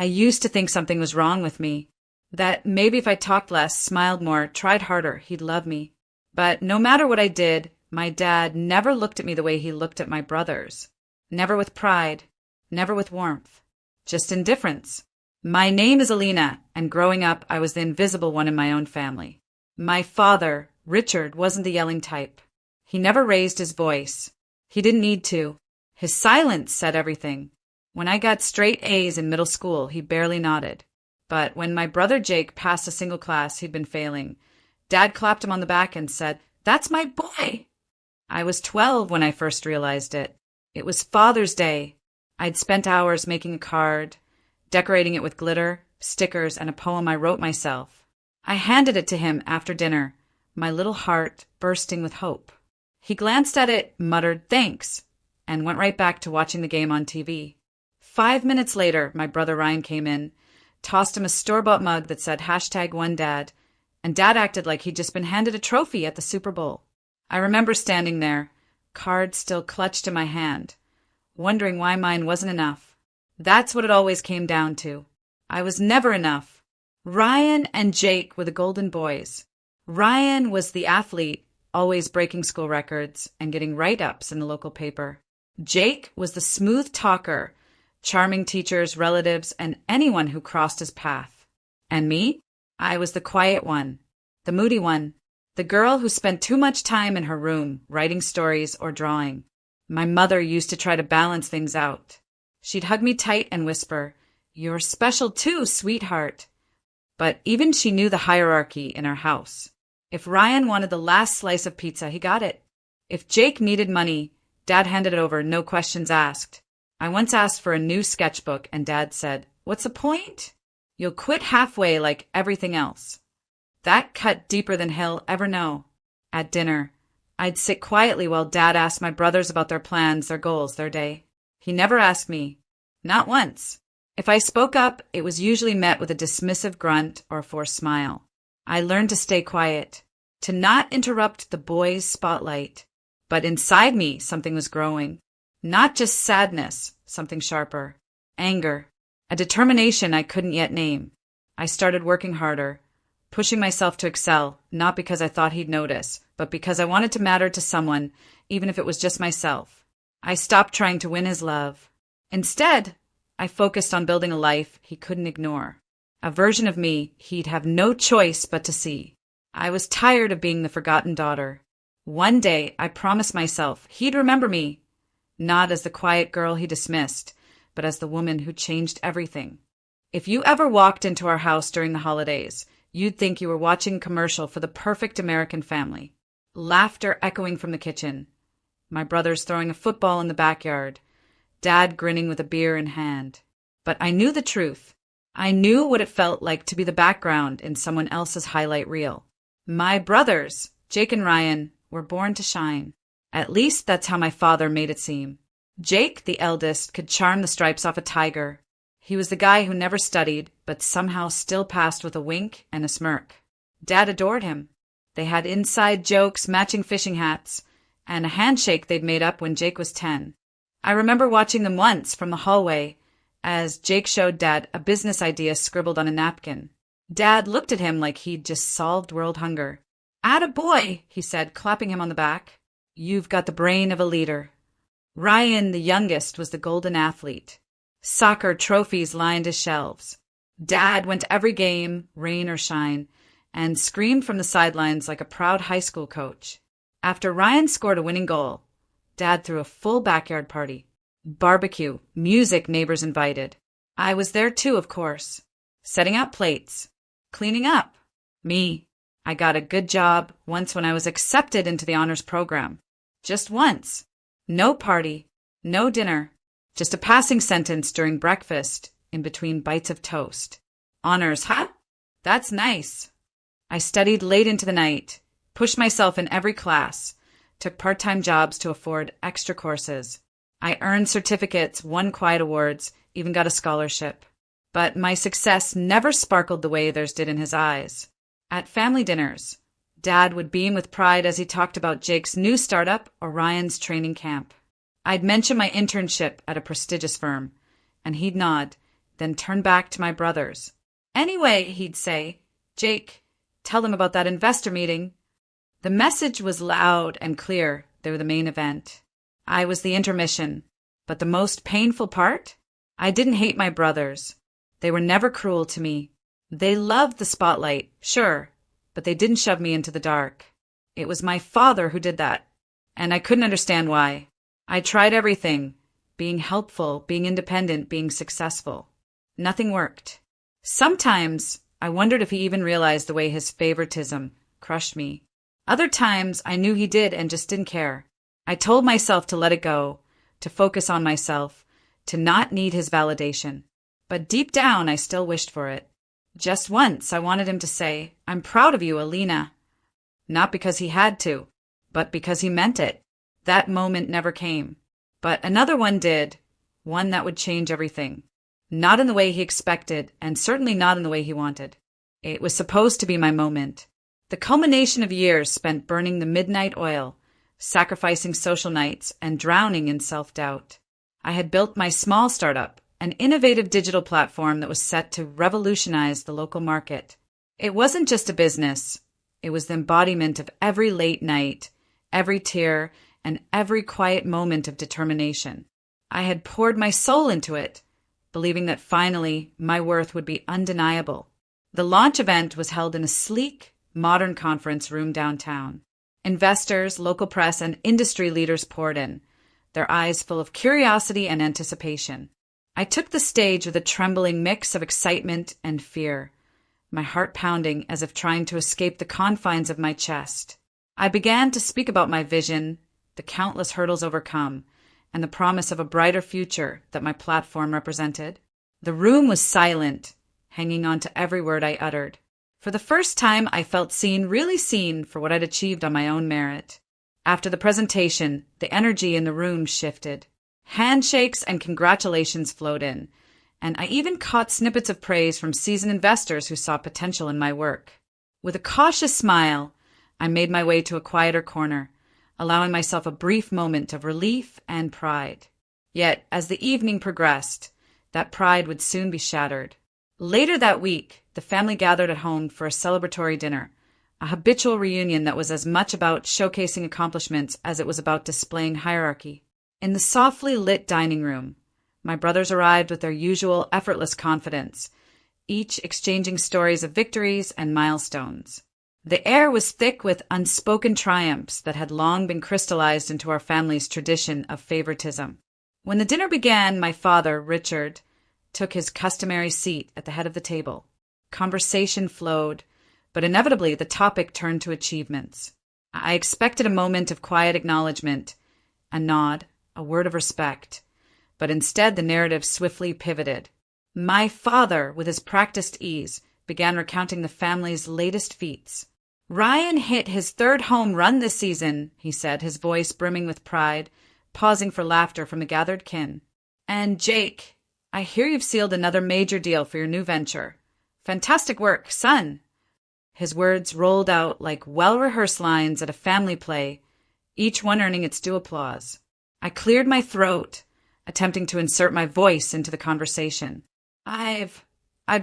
I used to think something was wrong with me. That maybe if I talked less, smiled more, tried harder, he'd love me. But no matter what I did, my dad never looked at me the way he looked at my brothers. Never with pride, never with warmth, just indifference. My name is Alina, and growing up, I was the invisible one in my own family. My father, Richard, wasn't the yelling type. He never raised his voice. He didn't need to. His silence said everything. When I got straight A's in middle school, he barely nodded. But when my brother Jake passed a single class he'd been failing, Dad clapped him on the back and said, "That's my boy." I was 12 when I first realized it. It was Father's Day. I'd spent hours making a card, decorating it with glitter, stickers, and a poem I wrote myself. I handed it to him after dinner, my little heart bursting with hope. He glanced at it, muttered thanks, and went right back to watching the game on TV. 5 minutes later, my brother Ryan came in, tossed him a store-bought mug that said #OneDad, and Dad acted like he'd just been handed a trophy at the Super Bowl. I remember standing there, card still clutched in my hand, wondering why mine wasn't enough. That's what it always came down to. I was never enough. Ryan and Jake were the golden boys. Ryan was the athlete, always breaking school records and getting write-ups in the local paper. Jake was the smooth talker, charming teachers, relatives, and anyone who crossed his path. And me? I was the quiet one, the moody one, the girl who spent too much time in her room writing stories or drawing. My mother used to try to balance things out. She'd hug me tight and whisper, "You're special too, sweetheart." But even she knew the hierarchy in our house. If Ryan wanted the last slice of pizza, he got it. If Jake needed money, Dad handed it over, no questions asked. I once asked for a new sketchbook, and Dad said, "What's the point? You'll quit halfway like everything else." That cut deeper than he'll ever know. At dinner, I'd sit quietly while Dad asked my brothers about their plans, their goals, their day. He never asked me. Not once. If I spoke up, it was usually met with a dismissive grunt or a forced smile. I learned to stay quiet, to not interrupt the boys' spotlight. But inside me, something was growing. Not just sadness, something sharper. Anger. A determination I couldn't yet name. I started working harder, pushing myself to excel, not because I thought he'd notice, but because I wanted to matter to someone, even if it was just myself. I stopped trying to win his love. Instead, I focused on building a life he couldn't ignore. A version of me he'd have no choice but to see. I was tired of being the forgotten daughter. One day, I promised myself he'd remember me, not as the quiet girl he dismissed, but as the woman who changed everything. If you ever walked into our house during the holidays, you'd think you were watching a commercial for the perfect American family. Laughter echoing from the kitchen. My brothers throwing a football in the backyard. Dad grinning with a beer in hand. But I knew the truth. I knew what it felt like to be the background in someone else's highlight reel. My brothers, Jake and Ryan, were born to shine. At least that's how my father made it seem. Jake, the eldest, could charm the stripes off a tiger. He was the guy who never studied, but somehow still passed with a wink and a smirk. Dad adored him. They had inside jokes, matching fishing hats, and a handshake they'd made up when Jake was 10. I remember watching them once from the hallway as Jake showed Dad a business idea scribbled on a napkin. Dad looked at him like he'd just solved world hunger. "Attaboy," he said, clapping him on the back. "You've got the brain of a leader." Ryan, the youngest, was the golden athlete. Soccer trophies lined his shelves. Dad went to every game, rain or shine, and screamed from the sidelines like a proud high school coach. After Ryan scored a winning goal, Dad threw a full backyard party. Barbecue, music, neighbors invited. I was there too, of course. Setting out plates. Cleaning up. Me. I got a good job once when I was accepted into the honors program. Just once. No party. No dinner. Just a passing sentence during breakfast in between bites of toast. Honors, huh? That's nice. I studied late into the night, pushed myself in every class, took part-time jobs to afford extra courses. I earned certificates, won quiet awards, even got a scholarship. But my success never sparkled the way theirs did in his eyes. At family dinners, Dad would beam with pride as he talked about Jake's new startup or Ryan's training camp. I'd mention my internship at a prestigious firm, and he'd nod, then turn back to my brothers. Anyway, he'd say, Jake, tell them about that investor meeting. The message was loud and clear. They were the main event. I was the intermission. But the most painful part? I didn't hate my brothers. They were never cruel to me. They loved the spotlight, sure, but they didn't shove me into the dark. It was my father who did that, and I couldn't understand why. I tried everything, being helpful, being independent, being successful. Nothing worked. Sometimes I wondered if he even realized the way his favoritism crushed me. Other times I knew he did and just didn't care. I told myself to let it go, to focus on myself, to not need his validation. But deep down, I still wished for it. Just once, I wanted him to say, I'm proud of you, Alina. Not because he had to, but because he meant it. That moment never came. But another one did, one that would change everything. Not in the way he expected, and certainly not in the way he wanted. It was supposed to be my moment. The culmination of years spent burning the midnight oil, sacrificing social nights, and drowning in self-doubt. I had built my small startup, an innovative digital platform that was set to revolutionize the local market. It wasn't just a business. It was the embodiment of every late night, every tear, and every quiet moment of determination. I had poured my soul into it, believing that finally my worth would be undeniable. The launch event was held in a sleek, modern conference room downtown. Investors, local press, and industry leaders poured in, their eyes full of curiosity and anticipation. I took the stage with a trembling mix of excitement and fear, my heart pounding as if trying to escape the confines of my chest. I began to speak about my vision, the countless hurdles overcome, and the promise of a brighter future that my platform represented. The room was silent, hanging on to every word I uttered. For the first time, I felt seen, really seen, for what I'd achieved on my own merit. After the presentation, the energy in the room shifted. Handshakes and congratulations flowed in, and I even caught snippets of praise from seasoned investors who saw potential in my work. With a cautious smile, I made my way to a quieter corner, allowing myself a brief moment of relief and pride. Yet, as the evening progressed, that pride would soon be shattered. Later that week, the family gathered at home for a celebratory dinner, a habitual reunion that was as much about showcasing accomplishments as it was about displaying hierarchy. In the softly lit dining room, my brothers arrived with their usual effortless confidence, each exchanging stories of victories and milestones. The air was thick with unspoken triumphs that had long been crystallized into our family's tradition of favoritism. When the dinner began, my father, Richard, took his customary seat at the head of the table. Conversation flowed, but inevitably the topic turned to achievements. I expected a moment of quiet acknowledgement, a nod, a word of respect, but instead the narrative swiftly pivoted. My father, with his practiced ease, began recounting the family's latest feats. Ryan hit his third home run this season, he said, his voice brimming with pride, pausing for laughter from the gathered kin. And Jake, I hear you've sealed another major deal for your new venture. Fantastic work, son. His words rolled out like well-rehearsed lines at a family play, each one earning its due applause. I cleared my throat, attempting to insert my voice into the conversation. I've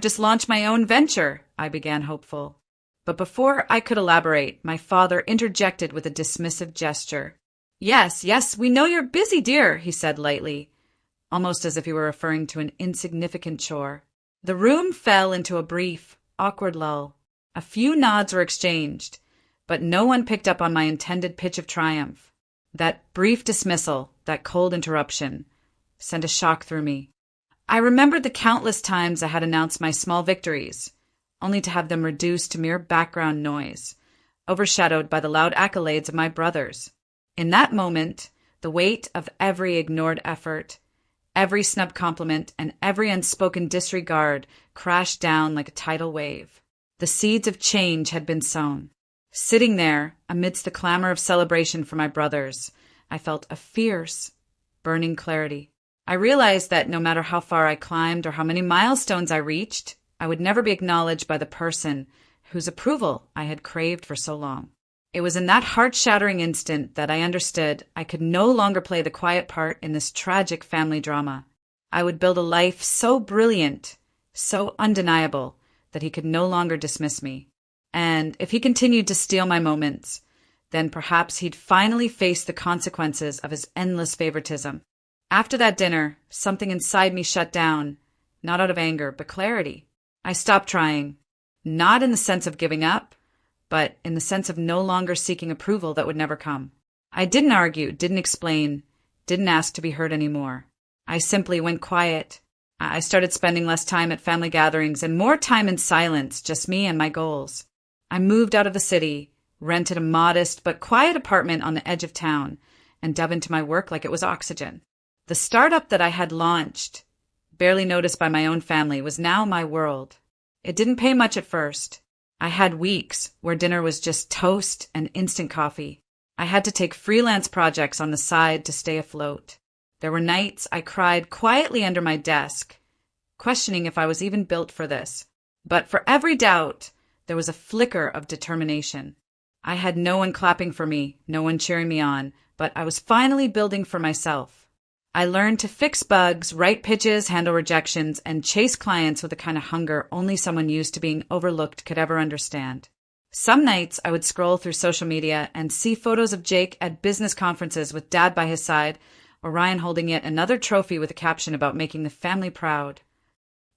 just launched my own venture, I began hopeful. But before I could elaborate, my father interjected with a dismissive gesture. Yes, we know you're busy, dear, he said lightly, almost as if he were referring to an insignificant chore. The room fell into a brief, awkward lull. A few nods were exchanged, but no one picked up on my intended pitch of triumph. That brief dismissal, that cold interruption, sent a shock through me. I remembered the countless times I had announced my small victories, only to have them reduced to mere background noise, overshadowed by the loud accolades of my brothers. In that moment, the weight of every ignored effort, every snub compliment, and every unspoken disregard crashed down like a tidal wave. The seeds of change had been sown. Sitting there, amidst the clamor of celebration for my brothers, I felt a fierce, burning clarity. I realized that no matter how far I climbed or how many milestones I reached, I would never be acknowledged by the person whose approval I had craved for so long. It was in that heart-shattering instant that I understood I could no longer play the quiet part in this tragic family drama. I would build a life so brilliant, so undeniable, that he could no longer dismiss me. And if he continued to steal my moments, then perhaps he'd finally face the consequences of his endless favoritism. After that dinner, something inside me shut down, not out of anger, but clarity. I stopped trying, not in the sense of giving up, but in the sense of no longer seeking approval that would never come. I didn't argue, didn't explain, didn't ask to be heard anymore. I simply went quiet. I started spending less time at family gatherings and more time in silence, just me and my goals. I moved out of the city, rented a modest but quiet apartment on the edge of town, and dove into my work like it was oxygen. The startup that I had launched, barely noticed by my own family, was now my world. It didn't pay much at first. I had weeks where dinner was just toast and instant coffee. I had to take freelance projects on the side to stay afloat. There were nights I cried quietly under my desk, questioning if I was even built for this. But for every doubt, there was a flicker of determination. I had no one clapping for me, no one cheering me on, but I was finally building for myself. I learned to fix bugs, write pitches, handle rejections, and chase clients with the kind of hunger only someone used to being overlooked could ever understand. Some nights I would scroll through social media and see photos of Jake at business conferences with Dad by his side, or Ryan holding yet another trophy with a caption about making the family proud.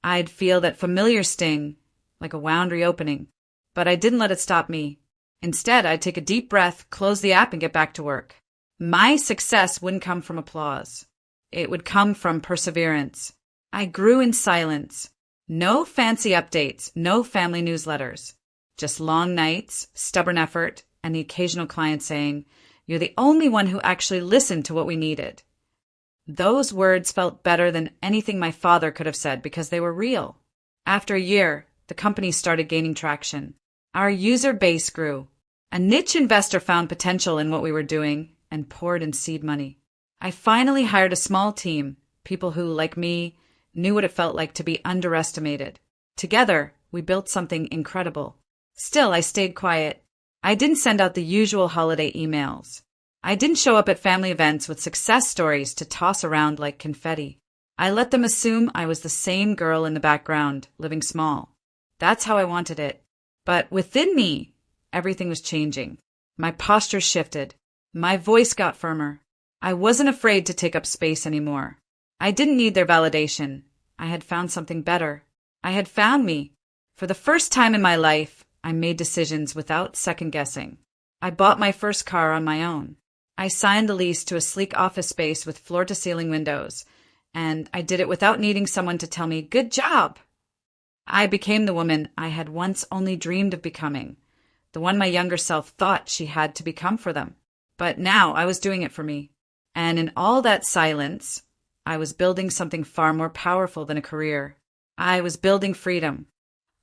I'd feel that familiar sting, like a wound reopening, but I didn't let it stop me. Instead, I'd take a deep breath, close the app, and get back to work. My success wouldn't come from applause. It would come from perseverance. I grew in silence. No fancy updates, no family newsletters. Just long nights, stubborn effort, and the occasional client saying, "You're the only one who actually listened to what we needed." Those words felt better than anything my father could have said because they were real. After a year, the company started gaining traction. Our user base grew. A niche investor found potential in what we were doing and poured in seed money. I finally hired a small team, people who, like me, knew what it felt like to be underestimated. Together, we built something incredible. Still, I stayed quiet. I didn't send out the usual holiday emails. I didn't show up at family events with success stories to toss around like confetti. I let them assume I was the same girl in the background, living small. That's how I wanted it. But within me, everything was changing. My posture shifted. My voice got firmer. I wasn't afraid to take up space anymore. I didn't need their validation. I had found something better. I had found me. For the first time in my life, I made decisions without second-guessing. I bought my first car on my own. I signed the lease to a sleek office space with floor-to-ceiling windows, and I did it without needing someone to tell me, "Good job!" I became the woman I had once only dreamed of becoming, the one my younger self thought she had to become for them. But now I was doing it for me. And in all that silence, I was building something far more powerful than a career. I was building freedom.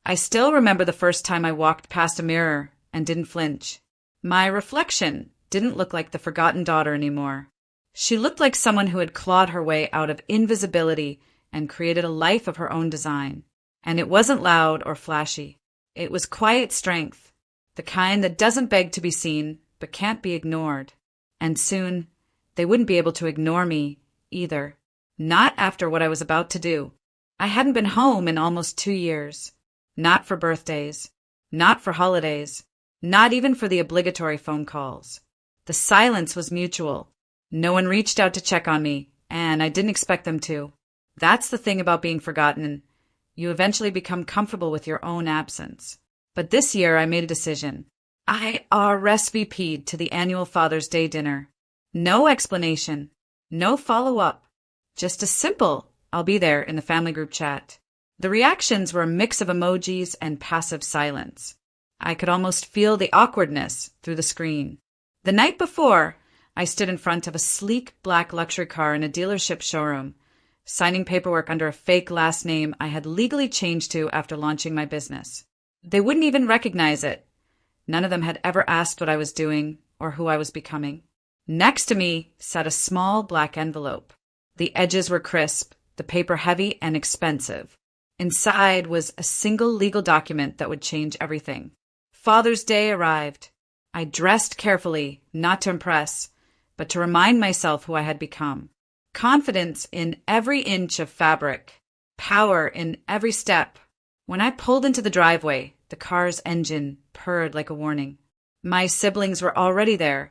I still remember the first time I walked past a mirror and didn't flinch. My reflection didn't look like the forgotten daughter anymore. She looked like someone who had clawed her way out of invisibility and created a life of her own design. And it wasn't loud or flashy. It was quiet strength, the kind that doesn't beg to be seen but can't be ignored. And soon, they wouldn't be able to ignore me either. Not after what I was about to do. I hadn't been home in almost 2 years. Not for birthdays. Not for holidays. Not even for the obligatory phone calls. The silence was mutual. No one reached out to check on me, and I didn't expect them to. That's the thing about being forgotten. You eventually become comfortable with your own absence. But this year I made a decision. I RSVP'd to the annual Father's Day dinner. No explanation. No follow-up. Just a simple, "I'll be there," in the family group chat. The reactions were a mix of emojis and passive silence. I could almost feel the awkwardness through the screen. The night before, I stood in front of a sleek black luxury car in a dealership showroom, signing paperwork under a fake last name I had legally changed to after launching my business. They wouldn't even recognize it. None of them had ever asked what I was doing or who I was becoming. Next to me sat a small black envelope. The edges were crisp, the paper heavy and expensive. Inside was a single legal document that would change everything. Father's Day arrived. I dressed carefully, not to impress, but to remind myself who I had become. confidence in every inch of fabric, power in every step. When I pulled into the driveway, the car's engine purred like a warning. My siblings were already there,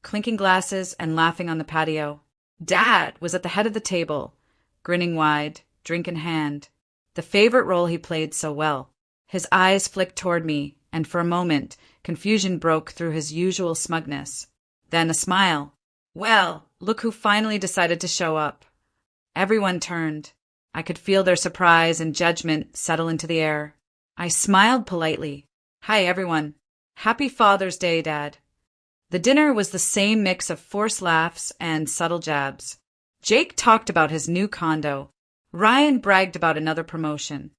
clinking glasses and laughing on the patio. Dad was at the head of the table, grinning wide, drink in hand, the favorite role he played so well. His eyes flicked toward me, and for a moment, confusion broke through his usual smugness. Then a smile. Well, look who finally decided to show up. Everyone turned. I could feel their surprise and judgment settle into the air. I smiled politely. Hi, everyone. Happy Father's Day, Dad. The dinner was the same mix of forced laughs and subtle jabs. Jake talked about his new condo. Ryan bragged about another promotion.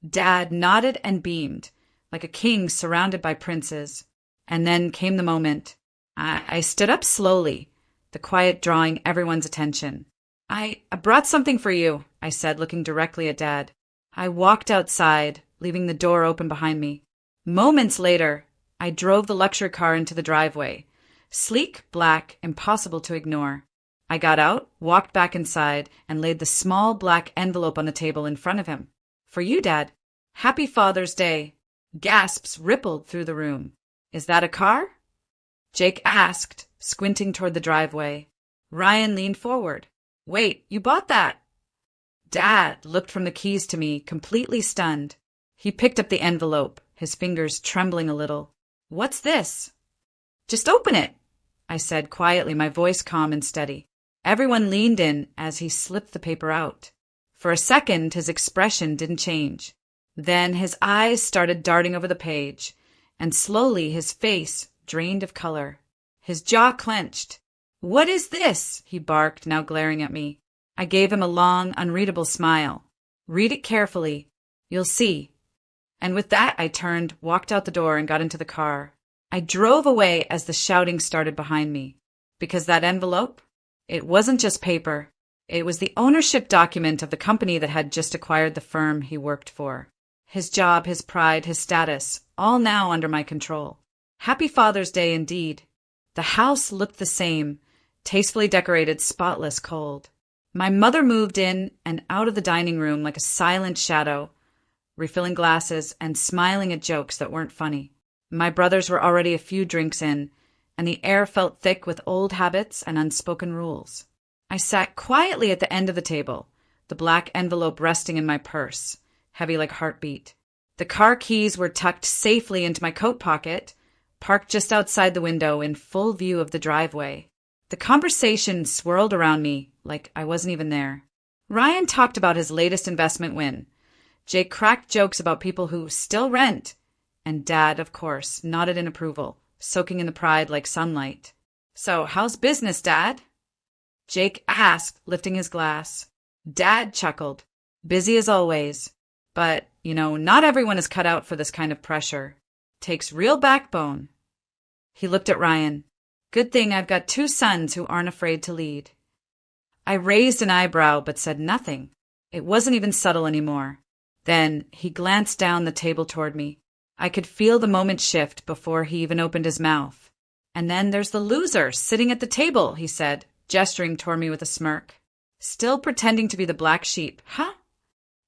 Dad nodded and beamed, like a king surrounded by princes. And then came the moment. I stood up slowly, the quiet drawing everyone's attention. I brought something for you, I said, looking directly at Dad. I walked outside, leaving the door open behind me. Moments later, I drove the luxury car into the driveway. Sleek, black, impossible to ignore. I got out, walked back inside, and laid the small black envelope on the table in front of him. For you, Dad. Happy Father's Day. Gasps rippled through the room. Is that a car? Jake asked, squinting toward the driveway. Ryan leaned forward. Wait, you bought that? Dad looked from the keys to me, completely stunned. He picked up the envelope, his fingers trembling a little. What's this? Just open it, I said quietly, my voice calm and steady. Everyone leaned in as he slipped the paper out. For a second, his expression didn't change. Then his eyes started darting over the page, and slowly his face drained of color. His jaw clenched. What is this? He barked, now glaring at me. I gave him a long, unreadable smile. Read it carefully. You'll see. And with that, I turned, walked out the door, and got into the car. I drove away as the shouting started behind me. Because that envelope? It wasn't just paper. It was the ownership document of the company that had just acquired the firm he worked for. His job, his pride, his status, all now under my control. Happy Father's Day indeed. The house looked the same, tastefully decorated, spotless, cold. My mother moved in and out of the dining room like a silent shadow, refilling glasses and smiling at jokes that weren't funny. My brothers were already a few drinks in, and the air felt thick with old habits and unspoken rules. I sat quietly at the end of the table, the black envelope resting in my purse, heavy like heartbeat. The car keys were tucked safely into my coat pocket, parked just outside the window in full view of the driveway. The conversation swirled around me like I wasn't even there. Ryan talked about his latest investment win. Jake cracked jokes about people who still rent. And Dad, of course, nodded in approval, soaking in the pride like sunlight. So, how's business, Dad? Jake asked, lifting his glass. Dad chuckled. Busy as always. But, not everyone is cut out for this kind of pressure. Takes real backbone. He looked at Ryan. Good thing I've got 2 sons who aren't afraid to lead. I raised an eyebrow but said nothing. It wasn't even subtle anymore. Then he glanced down the table toward me. I could feel the moment shift before he even opened his mouth. And then there's the loser sitting at the table, he said, gesturing toward me with a smirk. Still pretending to be the black sheep, huh?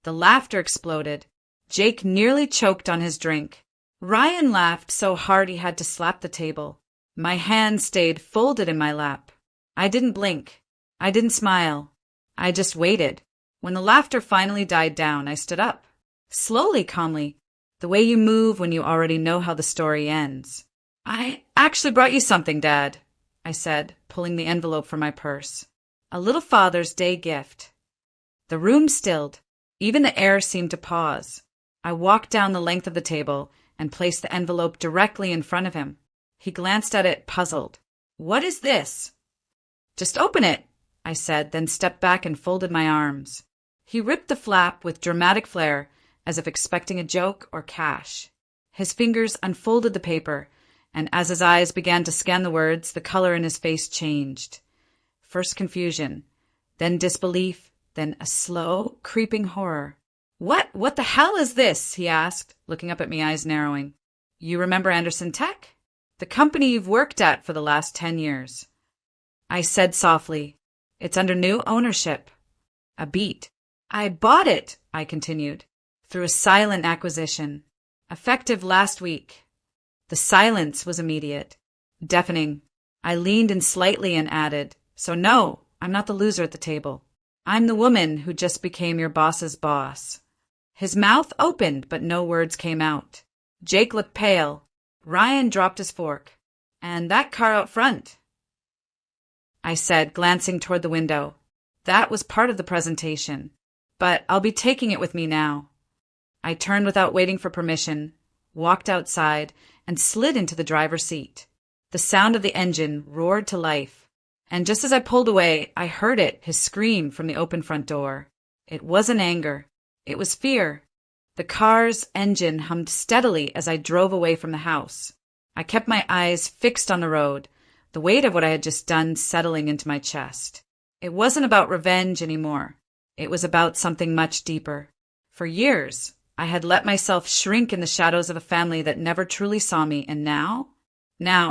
The laughter exploded. Jake nearly choked on his drink. Ryan laughed so hard he had to slap the table. My hands stayed folded in my lap. I didn't blink. I didn't smile. I just waited. When the laughter finally died down, I stood up. Slowly, calmly. The way you move when you already know how the story ends. I actually brought you something, Dad, I said, pulling the envelope from my purse. A little Father's Day gift. The room stilled. Even the air seemed to pause. I walked down the length of the table and placed the envelope directly in front of him. He glanced at it, puzzled. What is this? Just open it, I said, then stepped back and folded my arms. He ripped the flap with dramatic flair, as if expecting a joke or cash. His fingers unfolded the paper, and as his eyes began to scan the words, the color in his face changed. First confusion, then disbelief, then a slow, creeping horror. What the hell is this? He asked, looking up at me, eyes narrowing. You remember Anderson Tech? The company you've worked at for the last 10 years. I said softly, It's under new ownership. A beat. I bought it, I continued, through a silent acquisition. Effective last week. The silence was immediate, deafening. I leaned in slightly and added, so no, I'm not the loser at the table. I'm the woman who just became your boss's boss. His mouth opened, but no words came out. Jake looked pale. Ryan dropped his fork. And that car out front, I said, glancing toward the window. That was part of the presentation, but I'll be taking it with me now. I turned without waiting for permission, walked outside, and slid into the driver's seat. The sound of the engine roared to life, and just as I pulled away, I heard his scream from the open front door. It wasn't anger. It was fear. The car's engine hummed steadily as I drove away from the house. I kept my eyes fixed on the road, the weight of what I had just done settling into my chest. It wasn't about revenge anymore. It was about something much deeper. For years, I had let myself shrink in the shadows of a family that never truly saw me, and now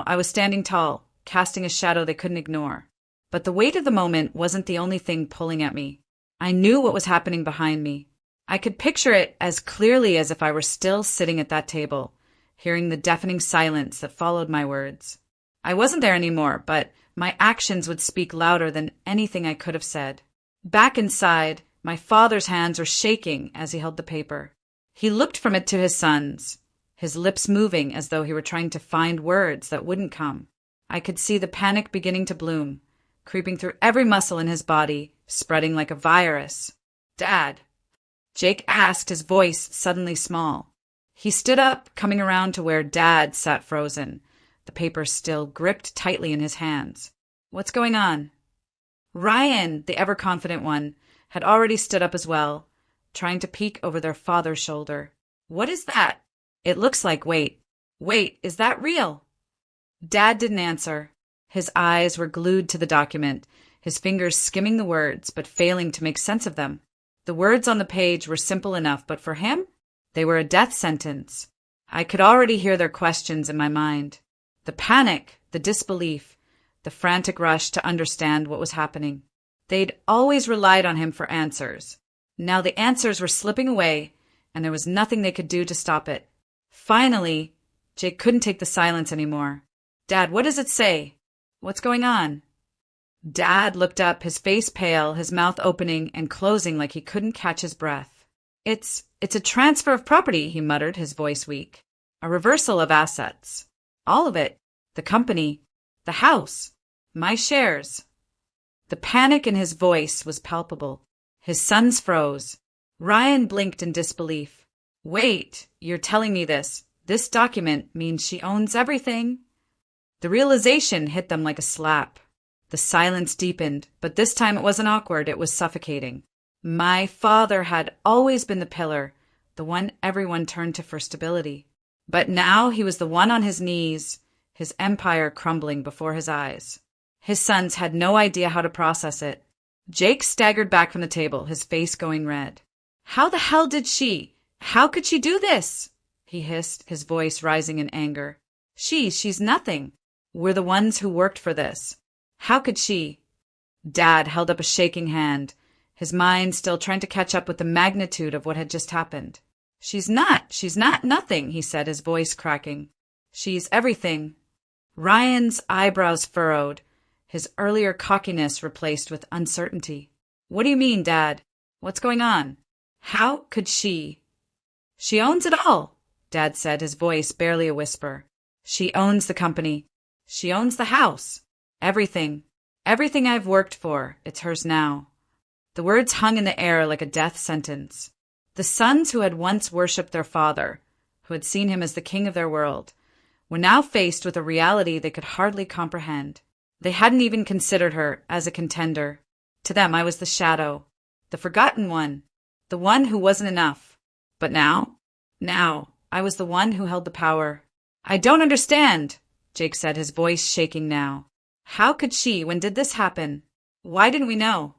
I was standing tall, casting a shadow they couldn't ignore. But the weight of the moment wasn't the only thing pulling at me. I knew what was happening behind me. I could picture it as clearly as if I were still sitting at that table, hearing the deafening silence that followed my words. I wasn't there anymore, but my actions would speak louder than anything I could have said. Back inside, my father's hands were shaking as he held the paper. He looked from it to his son's, his lips moving as though he were trying to find words that wouldn't come. I could see the panic beginning to bloom, creeping through every muscle in his body, spreading like a virus. Dad, Jake asked, his voice suddenly small. He stood up, coming around to where Dad sat frozen, the paper still gripped tightly in his hands. What's going on? Ryan, the ever-confident one, had already stood up as well, trying to peek over their father's shoulder. What is that? It looks like, wait, is that real? Dad didn't answer. His eyes were glued to the document, his fingers skimming the words, but failing to make sense of them. The words on the page were simple enough, but for him, they were a death sentence. I could already hear their questions in my mind. The panic, the disbelief, the frantic rush to understand what was happening. They'd always relied on him for answers. Now the answers were slipping away, and there was nothing they could do to stop it. Finally, Jake couldn't take the silence anymore. Dad, what does it say? What's going on? Dad looked up, his face pale, his mouth opening and closing like he couldn't catch his breath. It's a transfer of property, he muttered, his voice weak. A reversal of assets. All of it. The company. The house. My shares. The panic in his voice was palpable. His sons froze. Ryan blinked in disbelief. Wait, you're telling me this. This document means she owns everything. The realization hit them like a slap. The silence deepened, but this time it wasn't awkward, it was suffocating. My father had always been the pillar, the one everyone turned to for stability. But now he was the one on his knees, his empire crumbling before his eyes. His sons had no idea how to process it. Jake staggered back from the table, his face going red. How the hell did she? How could she do this? He hissed, his voice rising in anger. She's nothing. We're the ones who worked for this. How could she? Dad held up a shaking hand, his mind still trying to catch up with the magnitude of what had just happened. She's not nothing, he said, his voice cracking. She's everything. Ryan's eyebrows furrowed, his earlier cockiness replaced with uncertainty. What do you mean, Dad? What's going on? How could she? She owns it all, Dad said, his voice barely a whisper. She owns the company. She owns the house. Everything. Everything I've worked for, it's hers now. The words hung in the air like a death sentence. The sons who had once worshipped their father, who had seen him as the king of their world, were now faced with a reality they could hardly comprehend. They hadn't even considered her as a contender. To them, I was the shadow, the forgotten one, the one who wasn't enough. But now, I was the one who held the power. I don't understand, Jake said, his voice shaking now. How could she? When did this happen? Why didn't we know?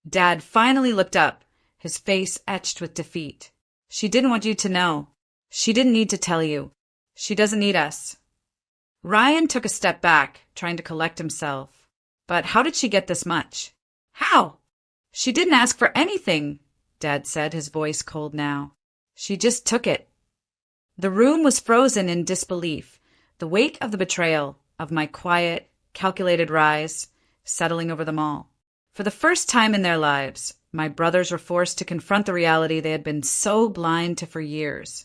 Dad finally looked up, his face etched with defeat. She didn't want you to know. She didn't need to tell you. She doesn't need us. Ryan took a step back, trying to collect himself. But how did she get this much? How? She didn't ask for anything, Dad said, his voice cold now. She just took it. The room was frozen in disbelief, the weight of the betrayal, of my quiet, calculated rise, settling over them all. For the first time in their lives, my brothers were forced to confront the reality they had been so blind to for years.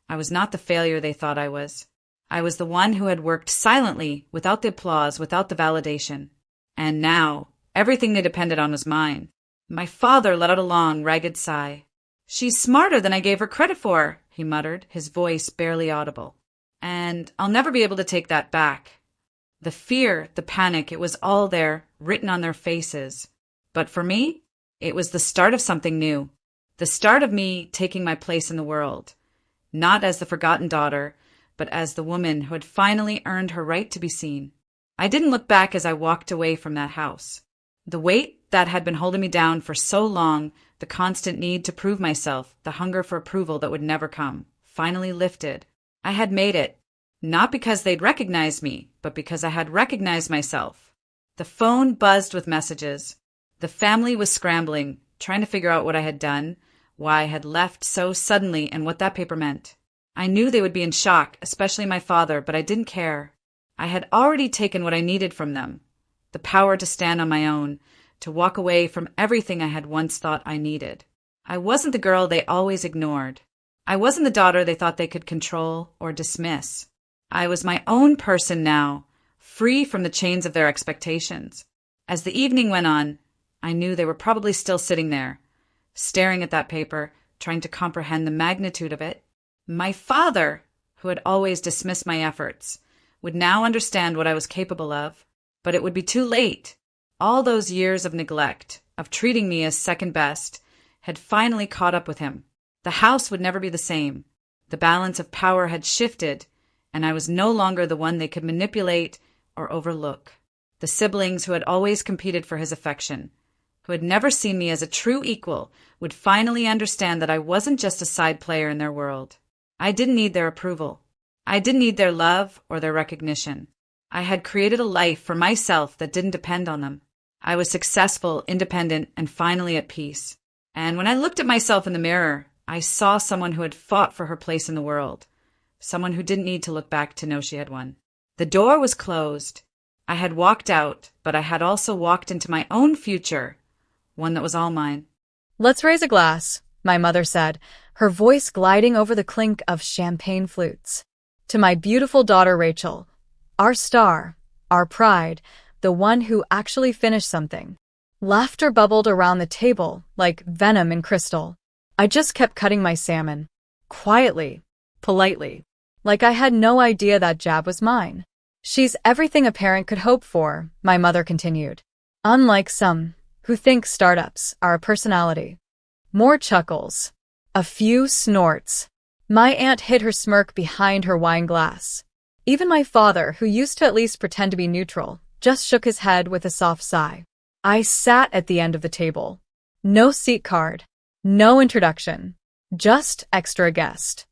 I was not the failure they thought I was. I was the one who had worked silently, without the applause, without the validation. And now, everything they depended on was mine. My father let out a long, ragged sigh. "She's smarter than I gave her credit for," he muttered, his voice barely audible. "And I'll never be able to take that back." The fear, the panic, it was all there, written on their faces. But for me, it was the start of something new. The start of me taking my place in the world. Not as the forgotten daughter, but as the woman who had finally earned her right to be seen. I didn't look back as I walked away from that house. The weight that had been holding me down for so long, the constant need to prove myself, the hunger for approval that would never come, finally lifted. I had made it, not because they'd recognized me, but because I had recognized myself. The phone buzzed with messages. The family was scrambling, trying to figure out what I had done, why I had left so suddenly, and what that paper meant. I knew they would be in shock, especially my father, but I didn't care. I had already taken what I needed from them. The power to stand on my own, to walk away from everything I had once thought I needed. I wasn't the girl they always ignored. I wasn't the daughter they thought they could control or dismiss. I was my own person now, free from the chains of their expectations. As the evening went on, I knew they were probably still sitting there, staring at that paper, trying to comprehend the magnitude of it. My father, who had always dismissed my efforts, would now understand what I was capable of, but it would be too late. All those years of neglect, of treating me as second best, had finally caught up with him. The house would never be the same. The balance of power had shifted, and I was no longer the one they could manipulate or overlook. The siblings who had always competed for his affection, who had never seen me as a true equal, would finally understand that I wasn't just a side player in their world. I didn't need their approval. I didn't need their love or their recognition. I had created a life for myself that didn't depend on them. I was successful, independent, and finally at peace. And when I looked at myself in the mirror, I saw someone who had fought for her place in the world. Someone who didn't need to look back to know she had won. The door was closed. I had walked out, but I had also walked into my own future, one that was all mine. "Let's raise a glass," my mother said, her voice gliding over the clink of champagne flutes. "To my beautiful daughter Rachel, our star, our pride, the one who actually finished something." Laughter bubbled around the table like venom in crystal. I just kept cutting my salmon. Quietly, politely, like I had no idea that jab was mine. "She's everything a parent could hope for," my mother continued. "Unlike some who think startups are a personality." More chuckles. A few snorts. My aunt hid her smirk behind her wine glass. Even my father, who used to at least pretend to be neutral, just shook his head with a soft sigh. I sat at the end of the table. No seat card. No introduction. Just extra guest.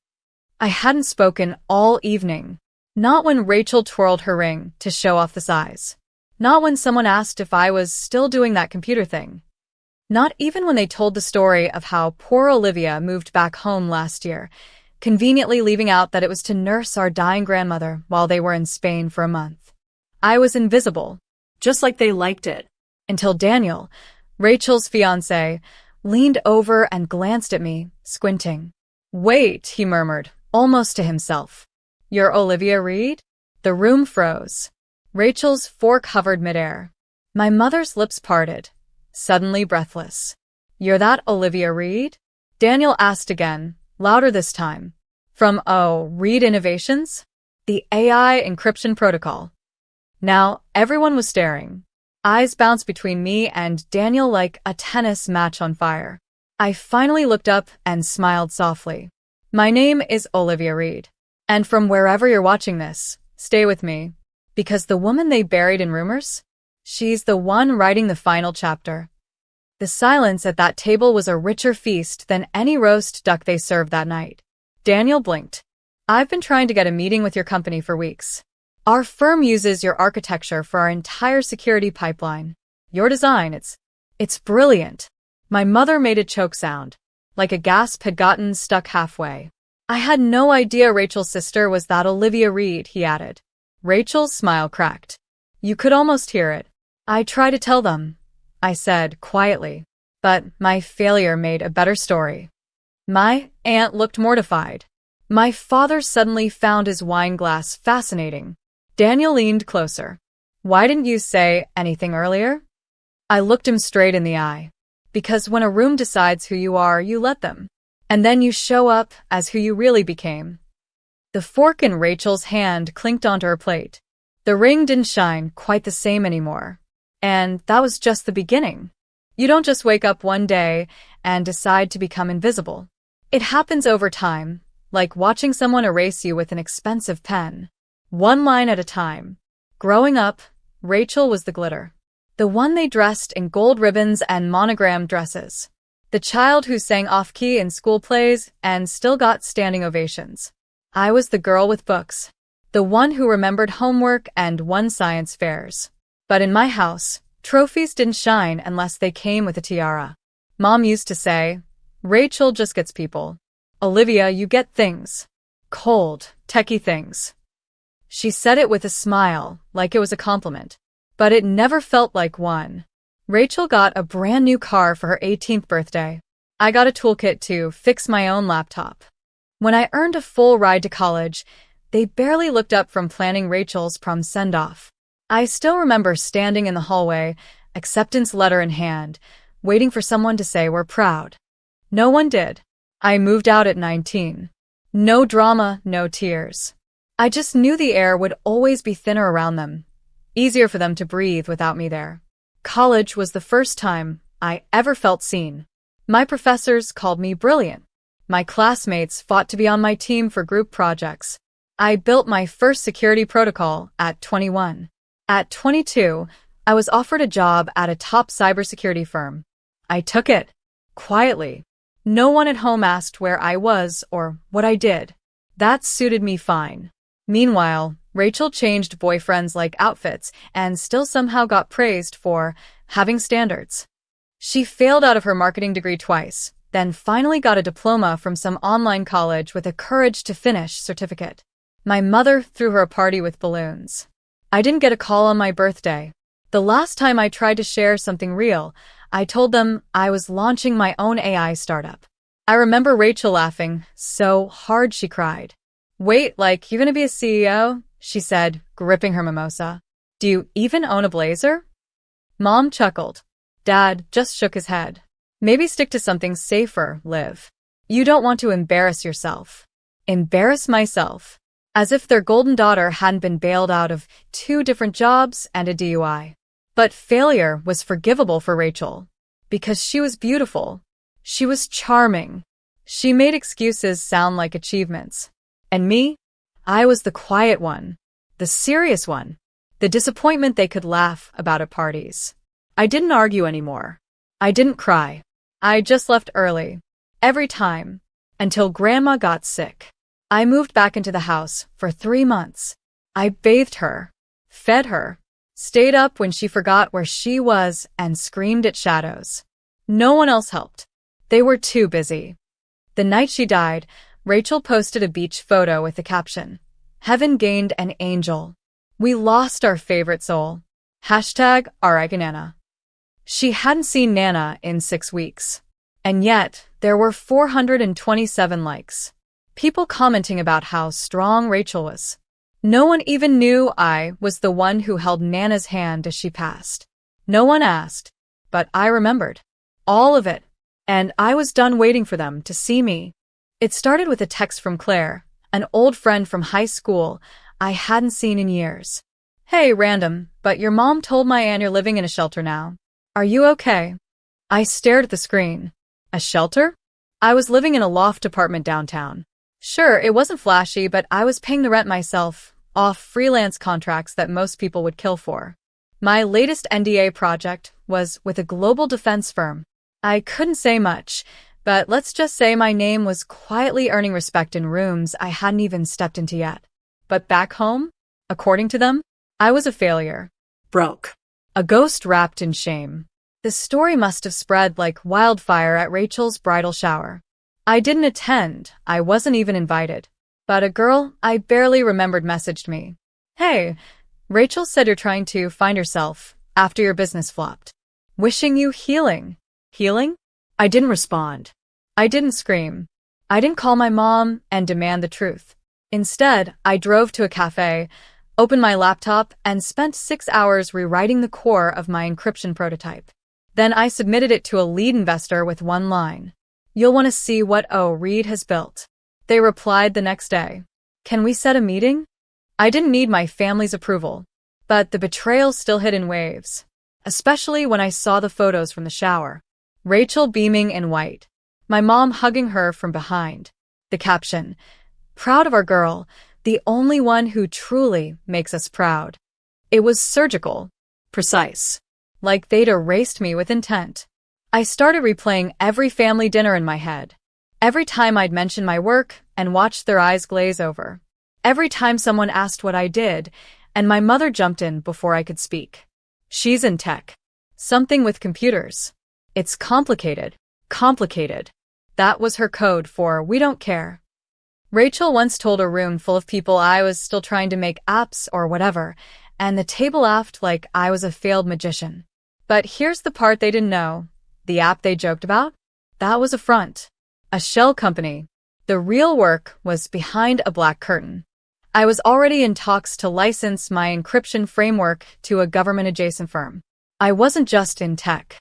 I hadn't spoken all evening. Not when Rachel twirled her ring to show off the size. Not when someone asked if I was still doing that computer thing. Not even when they told the story of how poor Olivia moved back home last year, conveniently leaving out that it was to nurse our dying grandmother while they were in Spain for a month. I was invisible, just like they liked it, until Daniel, Rachel's fiancé, leaned over and glanced at me, squinting. "Wait," he murmured, almost to himself. "You're Olivia Reed?" The room froze. Rachel's fork hovered midair. My mother's lips parted, suddenly breathless. "You're that Olivia Reed?" Daniel asked again, louder this time. "From, Reed Innovations? The AI encryption protocol." Now, everyone was staring. Eyes bounced between me and Daniel like a tennis match on fire. I finally looked up and smiled softly. "My name is Olivia Reed. And from wherever you're watching this, stay with me. Because the woman they buried in rumors? She's the one writing the final chapter." The silence at that table was a richer feast than any roast duck they served that night. Daniel blinked. "I've been trying to get a meeting with your company for weeks. Our firm uses your architecture for our entire security pipeline. Your design, it's It's brilliant. My mother made a choke sound, like a gasp had gotten stuck halfway. I had no idea Rachel's sister was that Olivia Reed, he added. Rachel's smile cracked. You could almost hear it. I try to tell them, I said quietly, but my failure made a better story. My aunt looked mortified. My father suddenly found his wine glass fascinating. Daniel leaned closer. Why didn't you say anything earlier? I looked him straight in the eye. Because when a room decides who you are, you let them. And then you show up as who you really became. The fork in Rachel's hand clinked onto her plate. The ring didn't shine quite the same anymore. And that was just the beginning. You don't just wake up one day and decide to become invisible. It happens over time, like watching someone erase you with an expensive pen. One line at a time. Growing up, Rachel was the glitter. The one they dressed in gold ribbons and monogrammed dresses. The child who sang off-key in school plays and still got standing ovations. I was the girl with books. The one who remembered homework and won science fairs. But in my house, trophies didn't shine unless they came with a tiara. Mom used to say, Rachel just gets people. Olivia, you get things. Cold, techie things. She said it with a smile, like it was a compliment. But it never felt like one. Rachel got a brand new car for her 18th birthday. I got a toolkit to fix my own laptop. When I earned a full ride to college, they barely looked up from planning Rachel's prom send-off. I still remember standing in the hallway, acceptance letter in hand, waiting for someone to say we're proud. No one did. I moved out at 19. No drama, no tears. I just knew the air would always be thinner around them, easier for them to breathe without me there. College was the first time I ever felt seen. My professors called me brilliant. My classmates fought to be on my team for group projects. I built my first security protocol at 21. At 22, I was offered a job at a top cybersecurity firm. I took it. Quietly. No one at home asked where I was or what I did. That suited me fine. Meanwhile, Rachel changed boyfriends like outfits and still somehow got praised for having standards. She failed out of her marketing degree twice, then finally got a diploma from some online college with a courage to finish certificate. My mother threw her a party with balloons. I didn't get a call on my birthday. The last time I tried to share something real, I told them I was launching my own AI startup. I remember Rachel laughing so hard she cried. Wait, like, you're gonna be a CEO? She said, gripping her mimosa. Do you even own a blazer? Mom chuckled. Dad just shook his head. Maybe stick to something safer, Liv. You don't want to embarrass yourself. Embarrass myself. As if their golden daughter hadn't been bailed out of 2 different jobs and a DUI. But failure was forgivable for Rachel. Because she was beautiful. She was charming. She made excuses sound like achievements. And me? I was the quiet one. The serious one. The disappointment they could laugh about at parties. I didn't argue anymore. I didn't cry. I just left early. Every time. Until Grandma got sick. I moved back into the house for 3 months. I bathed her. Fed her. Stayed up when she forgot where she was and screamed at shadows. No one else helped. They were too busy. The night she died, Rachel posted a beach photo with the caption, Heaven gained an angel. We lost our favorite soul. Hashtag R.I.P. Nana. She hadn't seen Nana in 6 weeks. And yet, there were 427 likes. People commenting about how strong Rachel was. No one even knew I was the one who held Nana's hand as she passed. No one asked, but I remembered. All of it. And I was done waiting for them to see me. It started with a text from Claire, an old friend from high school I hadn't seen in years. Hey, random, but your mom told my aunt you're living in a shelter now. Are you okay? I stared at the screen. A shelter? I was living in a loft apartment downtown. Sure, it wasn't flashy, but I was paying the rent myself, off freelance contracts that most people would kill for. My latest NDA project was with a global defense firm. I couldn't say much, but let's just say my name was quietly earning respect in rooms I hadn't even stepped into yet. But back home, according to them, I was a failure. Broke. A ghost wrapped in shame. The story must have spread like wildfire at Rachel's bridal shower. I didn't attend, I wasn't even invited. But a girl I barely remembered messaged me. Hey, Rachel said you're trying to find yourself after your business flopped. Wishing you healing. Healing? I didn't respond. I didn't scream. I didn't call my mom and demand the truth. Instead, I drove to a cafe, opened my laptop, and spent 6 hours rewriting the core of my encryption prototype. Then I submitted it to a lead investor with one line. You'll want to see what Reed has built. They replied the next day. Can we set a meeting? I didn't need my family's approval, but the betrayal still hit in waves, especially when I saw the photos from the shower. Rachel beaming in white, my mom hugging her from behind. The caption, proud of our girl, the only one who truly makes us proud. It was surgical, precise, like they'd erased me with intent. I started replaying every family dinner in my head. Every time I'd mention my work and watched their eyes glaze over. Every time someone asked what I did, and my mother jumped in before I could speak. She's in tech. Something with computers. It's complicated. Complicated. That was her code for we don't care. Rachel once told a room full of people I was still trying to make apps or whatever, and the table laughed like I was a failed magician. But here's the part they didn't know. The app they joked about? That was a front. A shell company. The real work was behind a black curtain. I was already in talks to license my encryption framework to a government-adjacent firm. I wasn't just in tech.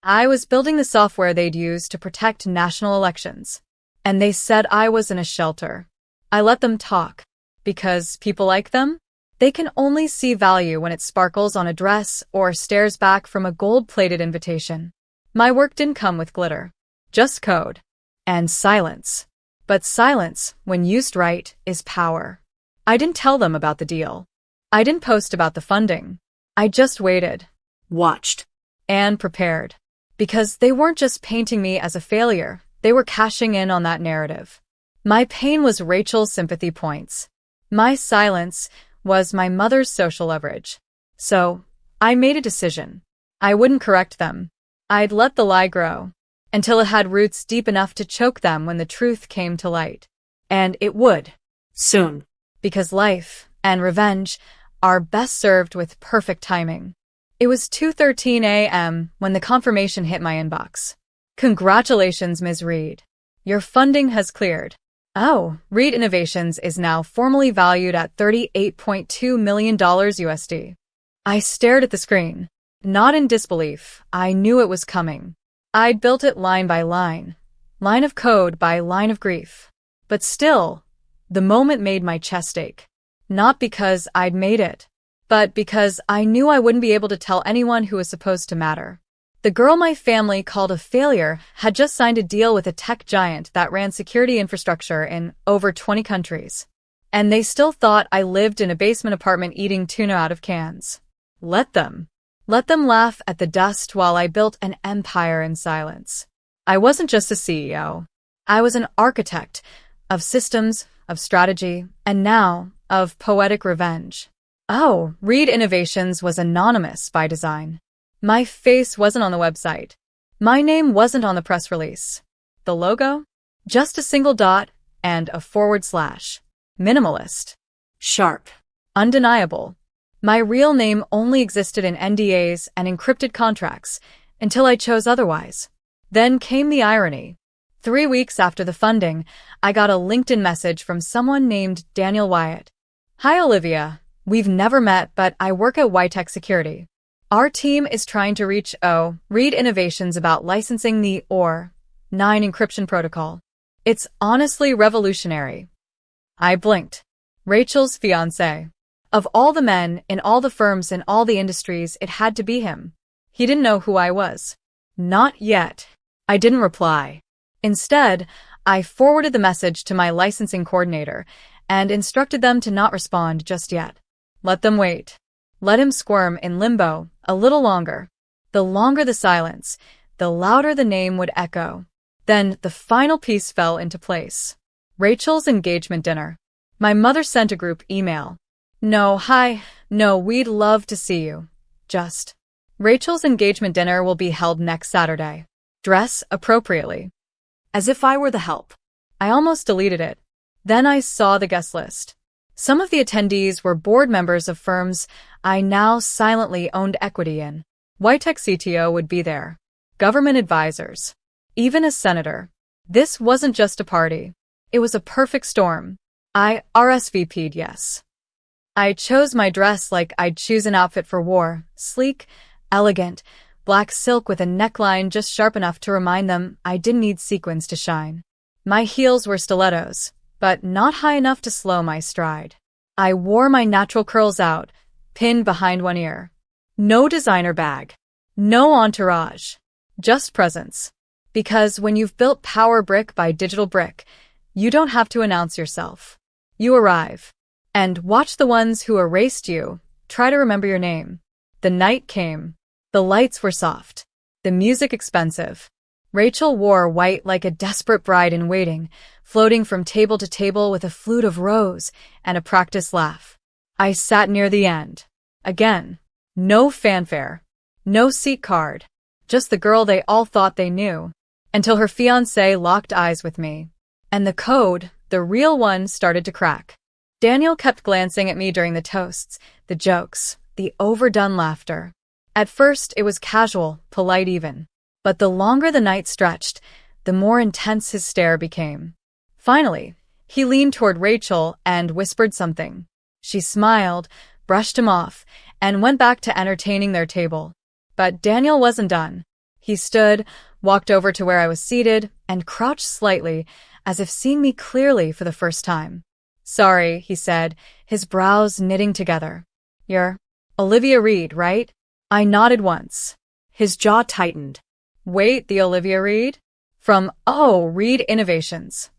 I was building the software they'd use to protect national elections. And they said I was in a shelter. I let them talk. Because people like them? They can only see value when it sparkles on a dress or stares back from a gold-plated invitation. My work didn't come with glitter. Just code. And silence. But silence, when used right, is power. I didn't tell them about the deal. I didn't post about the funding. I just waited, watched, and prepared. Because they weren't just painting me as a failure, they were cashing in on that narrative. My pain was Rachel's sympathy points. My silence was my mother's social leverage. So, I made a decision. I wouldn't correct them. I'd let the lie grow until it had roots deep enough to choke them when the truth came to light. And it would. Soon. Because life and revenge are best served with perfect timing. It was 2:13 a.m. when the confirmation hit my inbox. Congratulations, Ms. Reed. Your funding has cleared. Oh, Reed Innovations is now formally valued at $38.2 million USD. I stared at the screen. Not in disbelief, I knew it was coming. I'd built it line by line of code by line of grief. But still, the moment made my chest ache. Not because I'd made it, but because I knew I wouldn't be able to tell anyone who was supposed to matter. The girl my family called a failure had just signed a deal with a tech giant that ran security infrastructure in over 20 countries. And they still thought I lived in a basement apartment eating tuna out of cans. Let them. Let them laugh at the dust while I built an empire in silence. I wasn't just a CEO. I was an architect of systems, of strategy, and now of poetic revenge. Oh, Reed Innovations was anonymous by design. My face wasn't on the website. My name wasn't on the press release. The logo? Just a single dot and a /. Minimalist. Sharp. Undeniable. My real name only existed in NDAs and encrypted contracts until I chose otherwise. Then came the irony. 3 weeks after the funding, I got a LinkedIn message from someone named Daniel Wyatt. Hi, Olivia. We've never met, but I work at Ytech Security. Our team is trying to reach Reed Innovations about licensing the 9 encryption protocol. It's honestly revolutionary. I blinked. Rachel's fiancé. Of all the men, in all the firms, in all the industries, it had to be him. He didn't know who I was. Not yet. I didn't reply. Instead, I forwarded the message to my licensing coordinator and instructed them to not respond just yet. Let them wait. Let him squirm in limbo a little longer. The longer the silence, the louder the name would echo. Then the final piece fell into place. Rachel's engagement dinner. My mother sent a group email. No, hi, no, we'd love to see you. Just. Rachel's engagement dinner will be held next Saturday. Dress appropriately. As if I were the help. I almost deleted it. Then I saw the guest list. Some of the attendees were board members of firms I now silently owned equity in. Whitech CTO would be there. Government advisors. Even a senator. This wasn't just a party. It was a perfect storm. I RSVP'd yes. I chose my dress like I'd choose an outfit for war. Sleek, elegant, black silk with a neckline just sharp enough to remind them I didn't need sequins to shine. My heels were stilettos, but not high enough to slow my stride. I wore my natural curls out, pinned behind one ear. No designer bag. No entourage. Just presence. Because when you've built power brick by digital brick, you don't have to announce yourself. You arrive. And watch the ones who erased you try to remember your name. The night came. The lights were soft. The music expensive. Rachel wore white like a desperate bride in waiting, floating from table to table with a flute of rose and a practiced laugh. I sat near the end. Again. No fanfare. No seat card. Just the girl they all thought they knew. Until her fiancé locked eyes with me. And the code, the real one, started to crack. Daniel kept glancing at me during the toasts, the jokes, the overdone laughter. At first, it was casual, polite even. But the longer the night stretched, the more intense his stare became. Finally, he leaned toward Rachel and whispered something. She smiled, brushed him off, and went back to entertaining their table. But Daniel wasn't done. He stood, walked over to where I was seated, and crouched slightly, as if seeing me clearly for the first time. Sorry, he said, his brows knitting together. You're Olivia Reed, right? I nodded once. His jaw tightened. Wait, the Olivia Reed? From, oh, Reed Innovations.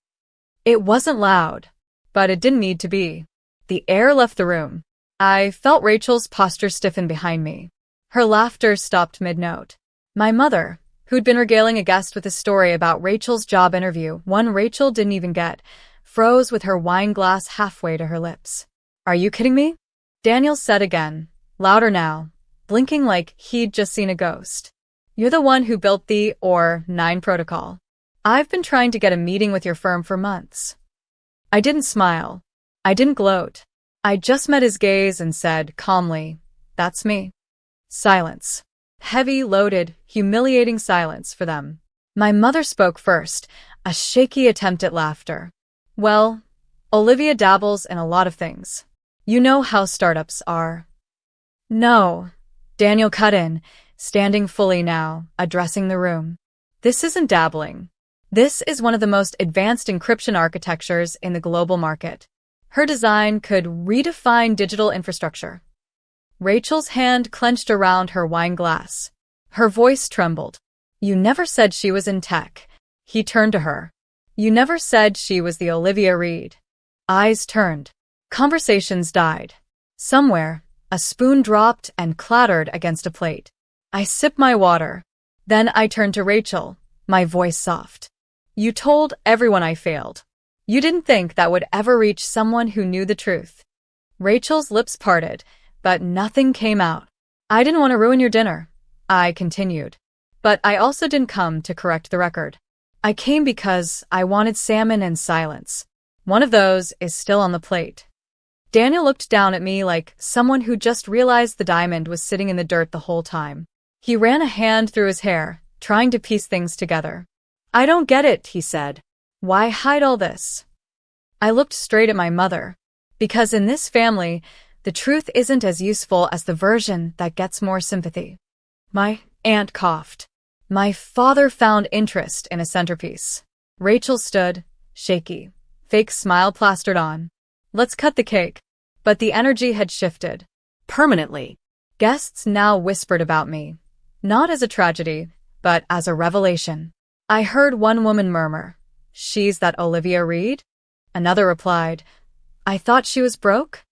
It wasn't loud, but it didn't need to be. The air left the room. I felt Rachel's posture stiffen behind me. Her laughter stopped mid-note. My mother, who'd been regaling a guest with a story about Rachel's job interview, one Rachel didn't even get, froze with her wine glass halfway to her lips. Are you kidding me? Daniel said again, louder now, blinking like he'd just seen a ghost. You're the one who built the OR9 protocol. I've been trying to get a meeting with your firm for months. I didn't smile. I didn't gloat. I just met his gaze and said calmly, that's me. Silence. Heavy, loaded, humiliating silence for them. My mother spoke first, a shaky attempt at laughter. Well, Olivia dabbles in a lot of things. You know how startups are. No. Daniel cut in, standing fully now, addressing the room. This isn't dabbling. This is one of the most advanced encryption architectures in the global market. Her design could redefine digital infrastructure. Rachel's hand clenched around her wine glass. Her voice trembled. You never said she was in tech. He turned to her. You never said she was the Olivia Reed. Eyes turned. Conversations died. Somewhere, a spoon dropped and clattered against a plate. I sipped my water. Then I turned to Rachel, my voice soft. You told everyone I failed. You didn't think that would ever reach someone who knew the truth. Rachel's lips parted, but nothing came out. I didn't want to ruin your dinner, I continued. But I also didn't come to correct the record. I came because I wanted salmon and silence. One of those is still on the plate. Daniel looked down at me like someone who just realized the diamond was sitting in the dirt the whole time. He ran a hand through his hair, trying to piece things together. I don't get it, he said. Why hide all this? I looked straight at my mother. Because in this family, the truth isn't as useful as the version that gets more sympathy. My aunt coughed. My father found interest in a centerpiece. Rachel stood, shaky, fake smile plastered on. Let's cut the cake. But the energy had shifted. Permanently. Guests now whispered about me. Not as a tragedy, but as a revelation. I heard one woman murmur, "She's that Olivia Reed?" Another replied, "I thought she was broke?"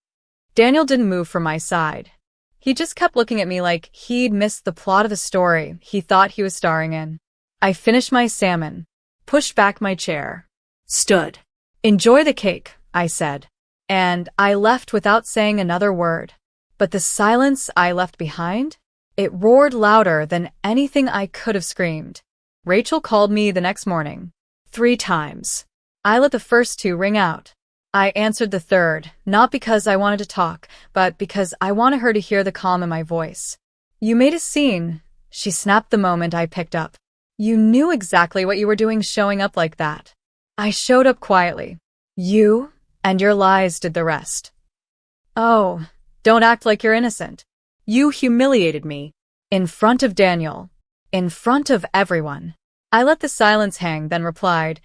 Daniel didn't move from my side. He just kept looking at me like he'd missed the plot of the story he thought he was starring in. I finished my salmon, pushed back my chair, stood. "Enjoy the cake," I said. And I left without saying another word. But the silence I left behind? It roared louder than anything I could have screamed. Rachel called me the next morning. 3 times. I let the first 2 ring out. I answered the third, not because I wanted to talk, but because I wanted her to hear the calm in my voice. You made a scene, she snapped the moment I picked up. You knew exactly what you were doing showing up like that. I showed up quietly. You and your lies did the rest. Oh, don't act like you're innocent. You humiliated me. In front of Daniel. In front of everyone. I let the silence hang, then replied,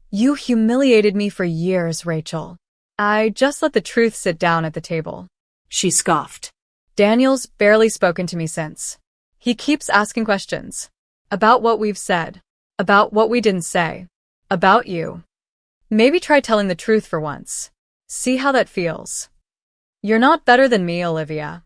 You humiliated me for years, Rachel. I just let the truth sit down at the table. She scoffed. Daniel's barely spoken to me since. He keeps asking questions. About what we've said. About what we didn't say. About you. Maybe try telling the truth for once. See how that feels. You're not better than me, Olivia.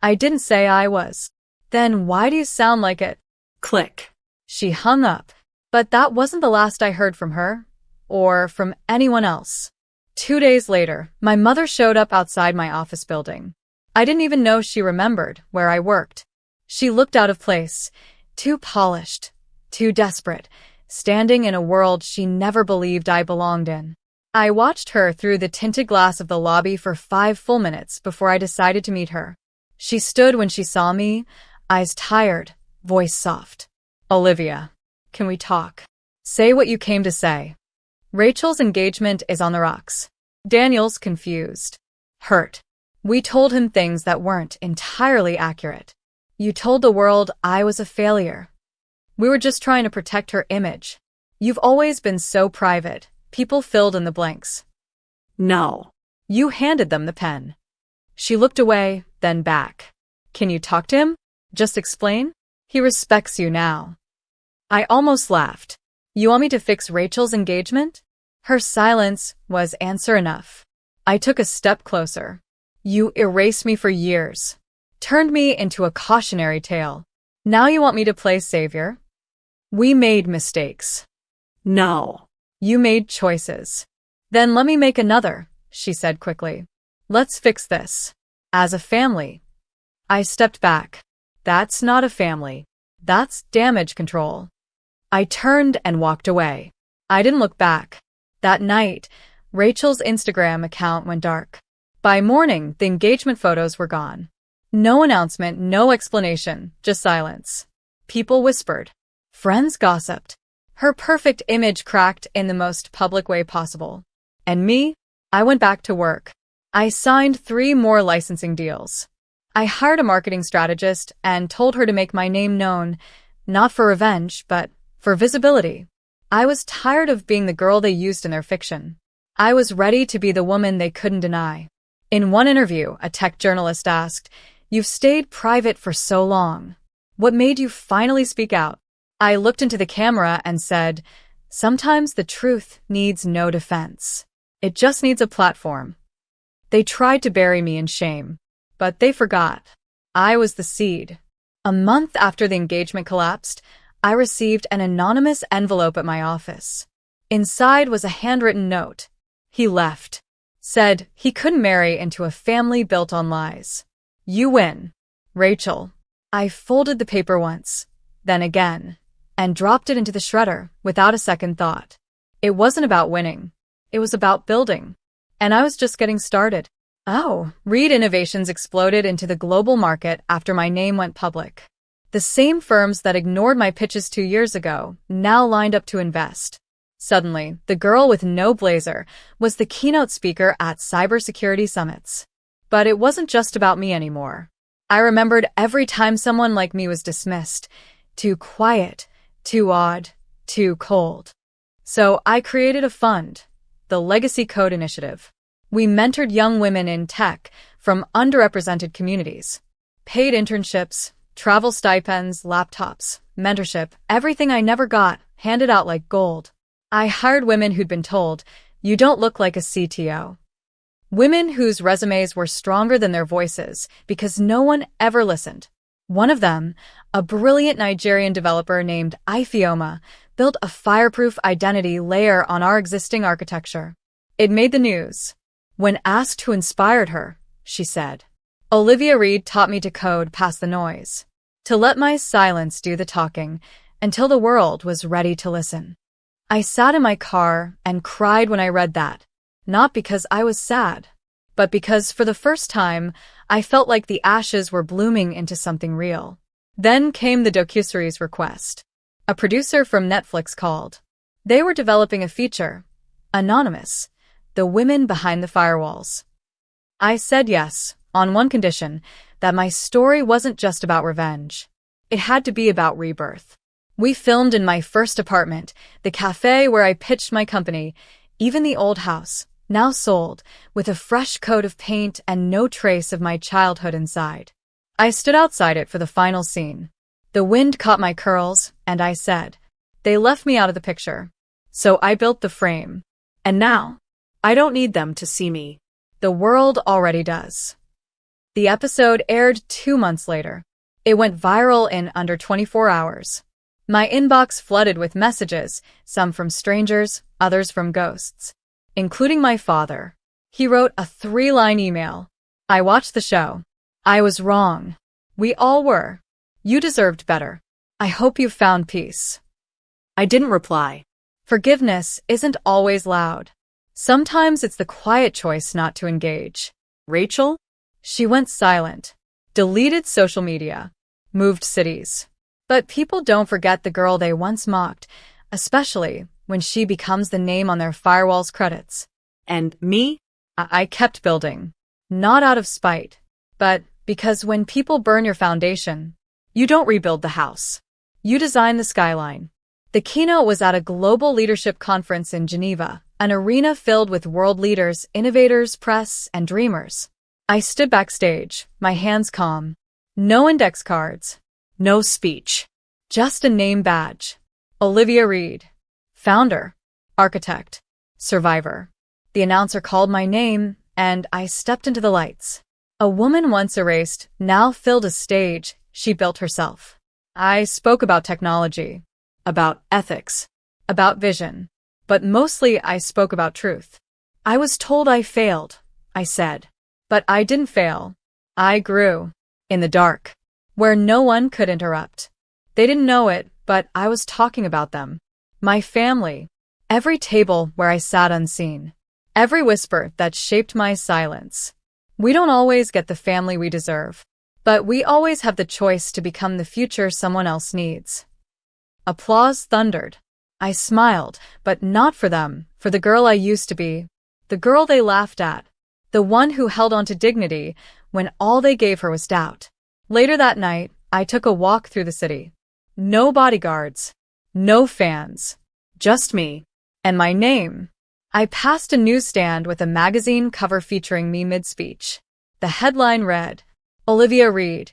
I didn't say I was. Then why do you sound like it? Click. She hung up. But that wasn't the last I heard from her. Or from anyone else. 2 days later, my mother showed up outside my office building. I didn't even know she remembered where I worked. She looked out of place, too polished, too desperate, standing in a world she never believed I belonged in. I watched her through the tinted glass of the lobby for 5 full minutes before I decided to meet her. She stood when she saw me, eyes tired, voice soft. Olivia, can we talk? Say what you came to say. Rachel's engagement is on the rocks. Daniel's confused. Hurt. We told him things that weren't entirely accurate. You told the world I was a failure. We were just trying to protect her image. You've always been so private. People filled in the blanks. No. You handed them the pen. She looked away, then back. Can you talk to him? Just explain? He respects you now. I almost laughed. You want me to fix Rachel's engagement? Her silence was answer enough. I took a step closer. You erased me for years. Turned me into a cautionary tale. Now you want me to play savior? We made mistakes. No. You made choices. Then let me make another, she said quickly. Let's fix this. As a family. I stepped back. That's not a family. That's damage control. I turned and walked away. I didn't look back. That night, Rachel's Instagram account went dark. By morning, the engagement photos were gone. No announcement, no explanation, just silence. People whispered. Friends gossiped. Her perfect image cracked in the most public way possible. And me? I went back to work. I signed 3 more licensing deals. I hired a marketing strategist and told her to make my name known, not for revenge, but for visibility. I was tired of being the girl they used in their fiction. I was ready to be the woman they couldn't deny. In one interview, a tech journalist asked, You've stayed private for so long. What made you finally speak out? I looked into the camera and said, Sometimes the truth needs no defense. It just needs a platform. They tried to bury me in shame, but they forgot. I was the seed. A month after the engagement collapsed, I received an anonymous envelope at my office. Inside was a handwritten note. He left. Said he couldn't marry into a family built on lies. You win, Rachel. I folded the paper once, then again, and dropped it into the shredder without a second thought. It wasn't about winning. It was about building. And I was just getting started. Oh, Reed Innovations exploded into the global market after my name went public. The same firms that ignored my pitches 2 years ago now lined up to invest. Suddenly, the girl with no blazer was the keynote speaker at cybersecurity summits. But it wasn't just about me anymore. I remembered every time someone like me was dismissed. Too quiet, too odd, too cold. So I created a fund, the Legacy Code Initiative. We mentored young women in tech from underrepresented communities. Paid internships, travel stipends, laptops, mentorship, everything I never got, handed out like gold. I hired women who'd been told, you don't look like a CTO. Women whose resumes were stronger than their voices because no one ever listened. One of them, a brilliant Nigerian developer named Ifeoma, built a fireproof identity layer on our existing architecture. It made the news. When asked who inspired her, she said, Olivia Reed taught me to code past the noise. to let my silence do the talking until the world was ready to listen. I sat in my car and cried when I read that, not because I was sad, but because for the first time, I felt like the ashes were blooming into something real. Then came the docuseries request. A producer from Netflix called. They were developing a feature, Anonymous, the women behind the firewalls. I said yes, on one condition, that my story wasn't just about revenge. It had to be about rebirth. We filmed in my first apartment, the cafe where I pitched my company, even the old house, now sold, with a fresh coat of paint and no trace of my childhood inside. I stood outside it for the final scene. The wind caught my curls, and I said, "They left me out of the picture." So I built the frame. And now, I don't need them to see me. The world already does. The episode aired 2 months later. It went viral in under 24 hours. My inbox flooded with messages, some from strangers, others from ghosts, including my father. He wrote a 3-line email. "I watched the show. I was wrong. We all were. You deserved better. I hope you found peace." I didn't reply. Forgiveness isn't always loud. Sometimes it's the quiet choice not to engage. Rachel? She went silent, deleted social media, moved cities. But people don't forget the girl they once mocked, especially when she becomes the name on their firewall's credits. And me? I kept building. Not out of spite, but because when people burn your foundation, you don't rebuild the house. You design the skyline. The keynote was at a global leadership conference in Geneva, an arena filled with world leaders, innovators, press, and dreamers. I stood backstage, my hands calm. No index cards. No speech. Just a name badge. Olivia Reed. Founder. Architect. Survivor. The announcer called my name, and I stepped into the lights. A woman once erased, now filled a stage she built herself. I spoke about technology, About ethics. about vision, but mostly I spoke about truth. I was told I failed, I said. But I didn't fail. I grew. In the dark. Where no one could interrupt. They didn't know it, but I was talking about them. My family. Every table where I sat unseen. Every whisper that shaped my silence. We don't always get the family we deserve, but we always have the choice to become the future someone else needs. Applause thundered. I smiled, but not for them, for the girl I used to be. The girl they laughed at. The one who held on to dignity when all they gave her was doubt. Later that night, I took a walk through the city. No bodyguards. No fans. Just me. And my name. I passed a newsstand with a magazine cover featuring me mid-speech. The headline read, Olivia Reed,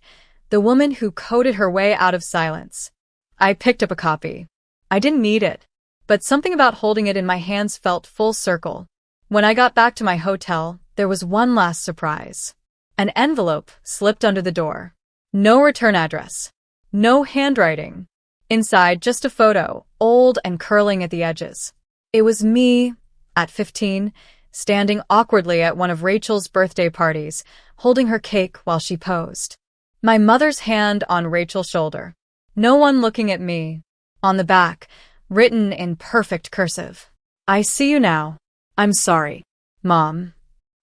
the woman who coded her way out of silence. I picked up a copy. I didn't need it, but something about holding it in my hands felt full circle. When I got back to my hotel, there was one last surprise. An envelope slipped under the door. No return address. No handwriting. Inside, just a photo, old and curling at the edges. It was me, at 15, standing awkwardly at one of Rachel's birthday parties, holding her cake while she posed. My mother's hand on Rachel's shoulder. No one looking at me. On the back, written in perfect cursive. I see you now. I'm sorry. Mom.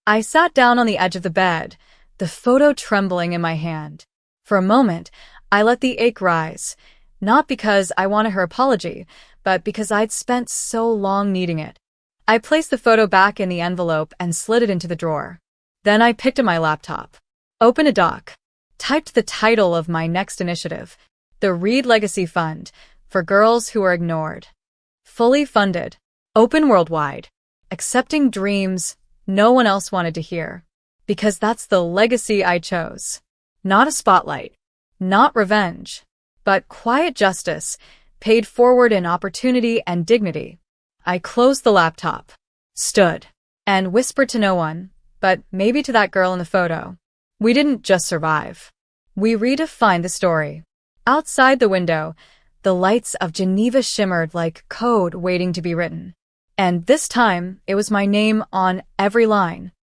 I sat down on the edge of the bed, the photo trembling in my hand. For a moment, I let the ache rise, not because I wanted her apology, but because I'd spent so long needing it. I placed the photo back in the envelope and slid it into the drawer. Then I picked up my laptop, opened a doc, typed the title of my next initiative, the Reed Legacy Fund for Girls Who Are Ignored. Fully funded, open worldwide, accepting dreams no one else wanted to hear. Because that's the legacy I chose. Not a spotlight, not revenge, but quiet justice, paid forward in opportunity and dignity. I closed the laptop, stood, and whispered to no one, but maybe to that girl in the photo. We didn't just survive. We redefined the story. Outside the window, the lights of Geneva shimmered like code waiting to be written. And this time, it was my name on every line.